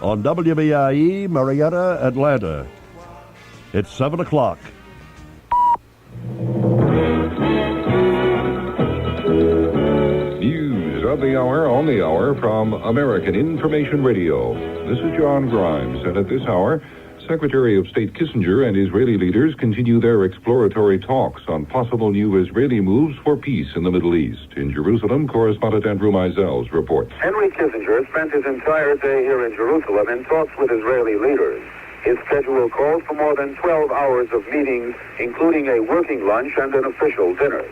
on WBIE Marietta, Atlanta. It's 7 o'clock. News of the hour, on the hour, from American Information Radio. This is John Grimes, and at this hour, Secretary of State Kissinger and Israeli leaders continue their exploratory talks on possible new Israeli moves for peace in the Middle East. In Jerusalem, correspondent Andrew Meisel's reports. Henry Kissinger spent his entire day here in Jerusalem in talks with Israeli leaders. His schedule calls for more than 12 hours of meetings, including a working lunch and an official dinner.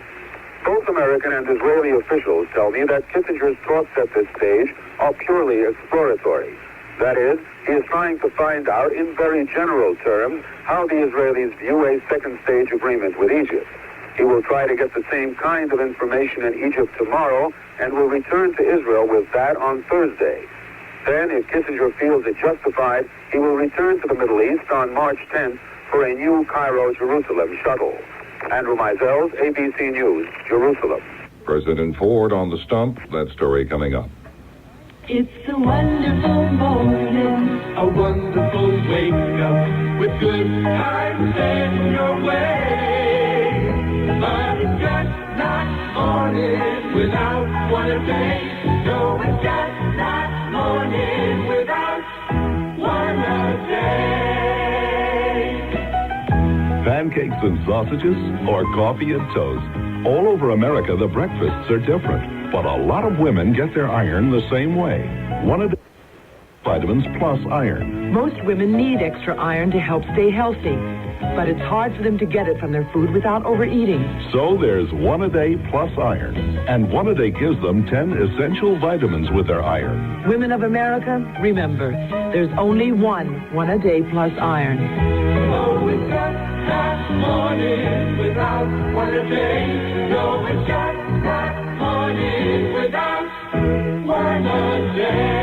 Both American and Israeli officials tell me that Kissinger's talks at this stage are purely exploratory. That is, he is trying to find out in very general terms how the Israelis view a second-stage agreement with Egypt. He will try to get the same kind of information in Egypt tomorrow and will return to Israel with that on Thursday. Then, if Kissinger feels it justified, he will return to the Middle East on March 10th for a new Cairo-Jerusalem shuttle. Andrew Meisel's ABC News, Jerusalem. President Ford on the stump. That story coming up. It's a wonderful morning, a wonderful wake-up with good times in your way. But it's just not morning without one a day. No, it's just not morning without one a day. Pancakes and sausages or coffee and toast. All over America, the breakfasts are different. But a lot of women get their iron the same way. One of the vitamins plus iron. Most women need extra iron to help stay healthy, but it's hard for them to get it from their food without overeating. So there's One A Day Plus Iron. And One A Day gives them 10 essential vitamins with their iron. Women of America, remember, there's only One A Day Plus Iron. Oh, it's just not morning without one a day. No, it's just not morning without one a day.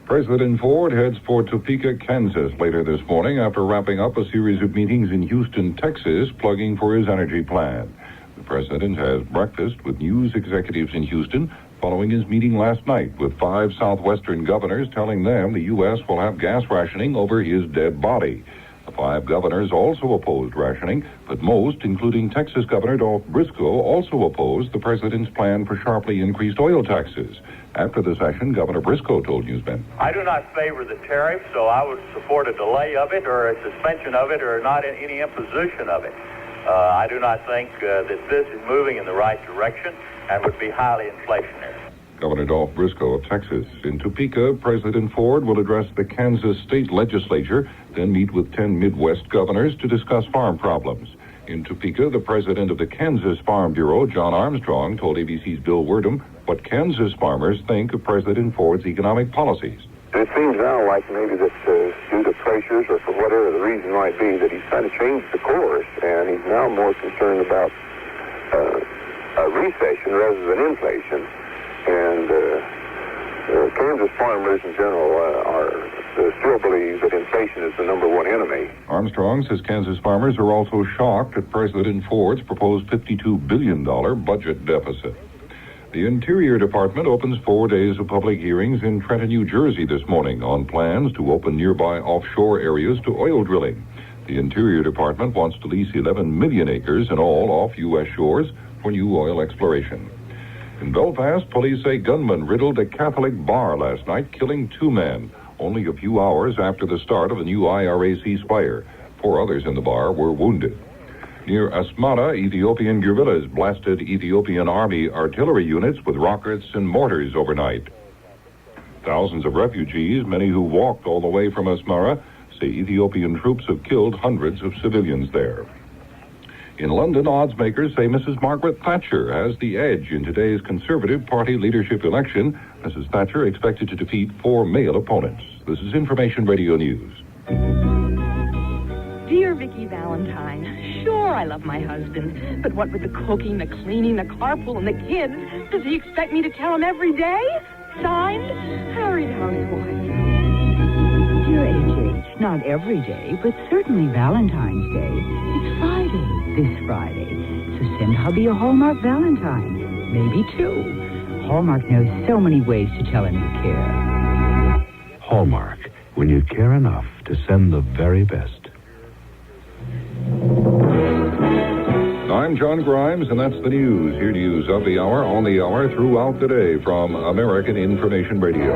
President Ford heads for Topeka, Kansas later this morning after wrapping up a series of meetings in Houston, Texas, plugging for his energy plan. The president has breakfast with news executives in Houston following his meeting last night with 5 southwestern governors telling them the U.S. will have gas rationing over his dead body. The 5 governors also opposed rationing, but most, including Texas Governor Dolph Briscoe, also opposed the president's plan for sharply increased oil taxes. After the session, Governor Briscoe told newsmen, I do not favor the tariff, so I would support a delay of it or a suspension of it or not any imposition of it. I do not think that this is moving in the right direction and would be highly inflationary. Governor Dolph Briscoe of Texas. In Topeka, President Ford will address the Kansas state legislature, then meet with 10 Midwest governors to discuss farm problems. In Topeka, the president of the Kansas Farm Bureau, John Armstrong, told ABC's Bill Werdum what Kansas farmers think of President Ford's economic policies. It seems now like maybe that due to pressures or for whatever the reason might be that he's trying to change the course, and he's now more concerned about a recession rather than inflation. And Kansas farmers in general still believe that inflation is the number one enemy. Armstrong says Kansas farmers are also shocked at President Ford's proposed $52 billion budget deficit. The Interior Department opens 4 days of public hearings in Trenton, New Jersey this morning on plans to open nearby offshore areas to oil drilling. The Interior Department wants to lease 11 million acres in all off U.S. shores for new oil exploration. In Belfast, police say gunmen riddled a Catholic bar last night, killing 2 men, only a few hours after the start of a new IRA ceasefire. 4 others in the bar were wounded. Near Asmara, Ethiopian guerrillas blasted Ethiopian army artillery units with rockets and mortars overnight. Thousands of refugees, many who walked all the way from Asmara, say Ethiopian troops have killed hundreds of civilians there. In London, odds makers say Mrs. Margaret Thatcher has the edge in today's Conservative Party leadership election. Mrs. Thatcher expected to defeat 4 male opponents. This is Information Radio News. Dear Vicky Valentine, sure I love my husband, but what with the cooking, the cleaning, the carpool, and the kids, does he expect me to tell him every day? Signed, Harried Housewife. Dear H.H., not every day, but certainly Valentine's Day. It's Friday, this Friday. So send hubby a Hallmark Valentine. Maybe 2. Hallmark knows so many ways to tell him you care. Hallmark, when you care enough to send the very best. I'm John Grimes, and that's the news. Here to use of the hour, on the hour, throughout the day from American Information Radio.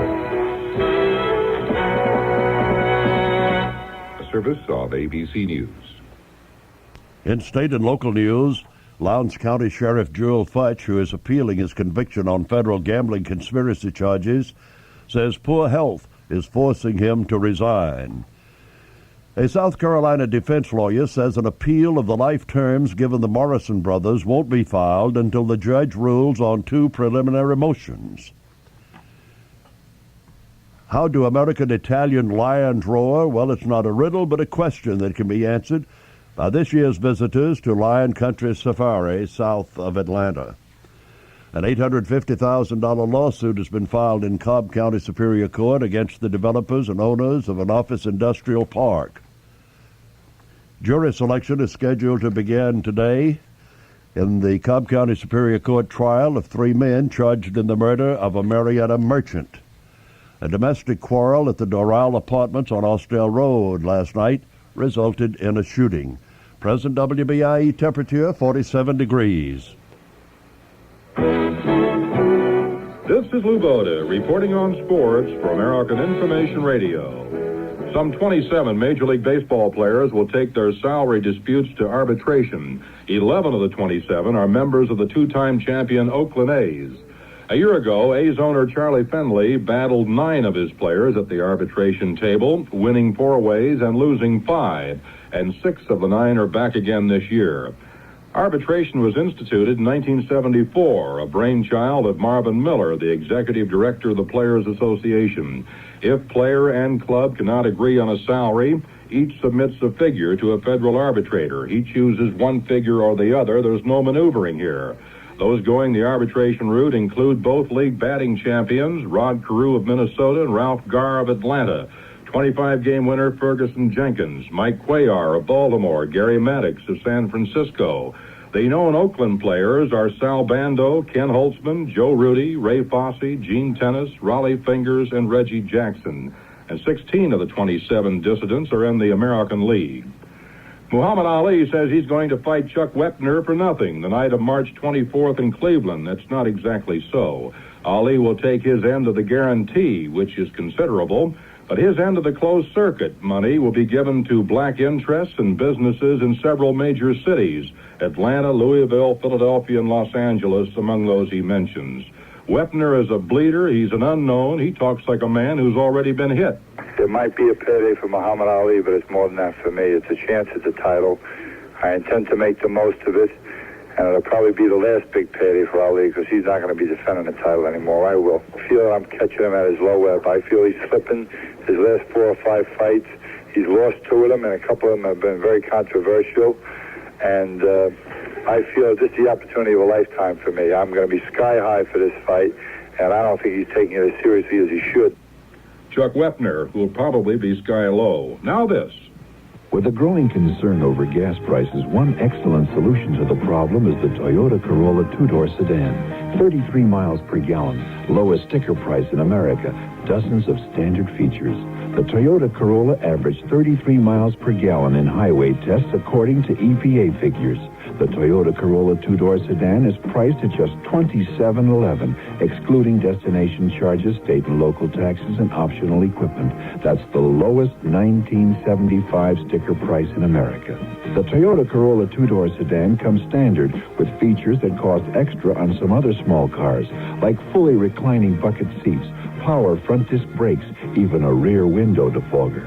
A service of ABC News. In state and local news, Lowndes County Sheriff Jewel Futch, who is appealing his conviction on federal gambling conspiracy charges, says poor health is forcing him to resign. A South Carolina defense lawyer says an appeal of the life terms given the Morrison brothers won't be filed until the judge rules on 2 preliminary motions. How do American Italian lions roar? Well, it's not a riddle, but a question that can be answered by this year's visitors to Lion Country Safari south of Atlanta. An $850,000 lawsuit has been filed in Cobb County Superior Court against the developers and owners of an office industrial park. Jury selection is scheduled to begin today in the Cobb County Superior Court trial of 3 men charged in the murder of a Marietta merchant. A domestic quarrel at the Doral Apartments on Austell Road last night resulted in a shooting. Present WBIE temperature 47 degrees. This is Lou Boda reporting on sports for American Information Radio. Some 27 Major League Baseball players will take their salary disputes to arbitration. 11 of the 27 are members of the 2-time champion Oakland A's. A year ago, A's owner Charlie Fenley battled 9 of his players at the arbitration table, winning 4 ways and losing 5, and 6 of the 9 are back again this year. Arbitration was instituted in 1974, a brainchild of Marvin Miller, the executive director of the Players Association. If player and club cannot agree on a salary, each submits a figure to a federal arbitrator. He chooses one figure or the other. There's no maneuvering here. Those going the arbitration route include both league batting champions, Rod Carew of Minnesota and Ralph Garr of Atlanta, 25-game winner Ferguson Jenkins, Mike Cuellar of Baltimore, Gary Maddox of San Francisco. The known Oakland players are Sal Bando, Ken Holtzman, Joe Rudy, Ray Fosse, Gene Tennis, Raleigh Fingers, and Reggie Jackson. And 16 of the 27 dissidents are in the American League. Muhammad Ali says he's going to fight Chuck Wepner for nothing the night of March 24th in Cleveland. That's not exactly so. Ali will take his end of the guarantee, which is considerable, but his end of the closed circuit money will be given to black interests and businesses in several major cities, Atlanta, Louisville, Philadelphia, and Los Angeles, among those he mentions. Wepner is a bleeder. He's an unknown. He talks like a man who's already been hit. It might be a payday for Muhammad Ali, but it's more than that for me. It's a chance at the title. I intend to make the most of it, and it'll probably be the last big payday for Ali because he's not going to be defending the title anymore. I will. I feel I'm catching him at his low ebb. I feel he's slipping. His last 4 or 5 fights, he's lost 2 of them, and a couple of them have been very controversial. And I feel this is the opportunity of a lifetime for me. I'm going to be sky high for this fight, and I don't think he's taking it as seriously as he should. Chuck Wepner, who will probably be sky low. Now this. With a growing concern over gas prices, one excellent solution to the problem is the Toyota Corolla 2-door sedan. 33 miles per gallon, lowest sticker price in America, dozens of standard features. The Toyota Corolla averaged 33 miles per gallon in highway tests according to EPA figures. The Toyota Corolla 2-door sedan is priced at just $27,111, excluding destination charges, state and local taxes, and optional equipment. That's the lowest 1975 sticker price in America. The Toyota Corolla 2-door sedan comes standard with features that cost extra on some other small cars, like fully reclining bucket seats, power front disc brakes, even a rear window defogger.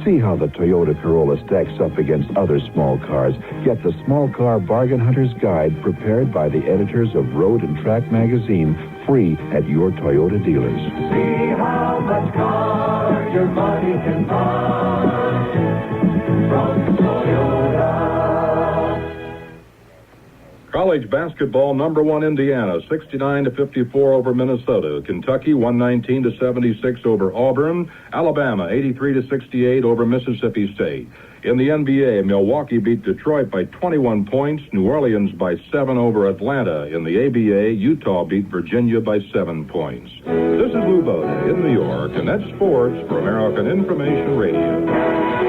See how the Toyota Corolla stacks up against other small cars. Get the Small Car Bargain Hunter's Guide prepared by the editors of Road and Track magazine, free at your Toyota dealers. See how much car your money can buy from Toyota. College basketball, number 1 Indiana, 69-54 over Minnesota. Kentucky, 119-76 over Auburn. Alabama, 83-68 over Mississippi State. In the NBA, Milwaukee beat Detroit by 21 points. New Orleans by 7 over Atlanta. In the ABA, Utah beat Virginia by 7 points. This is Lou Bode in New York, and that's sports for American Information Radio.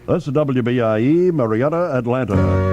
That's the WBIE Marietta, Atlanta.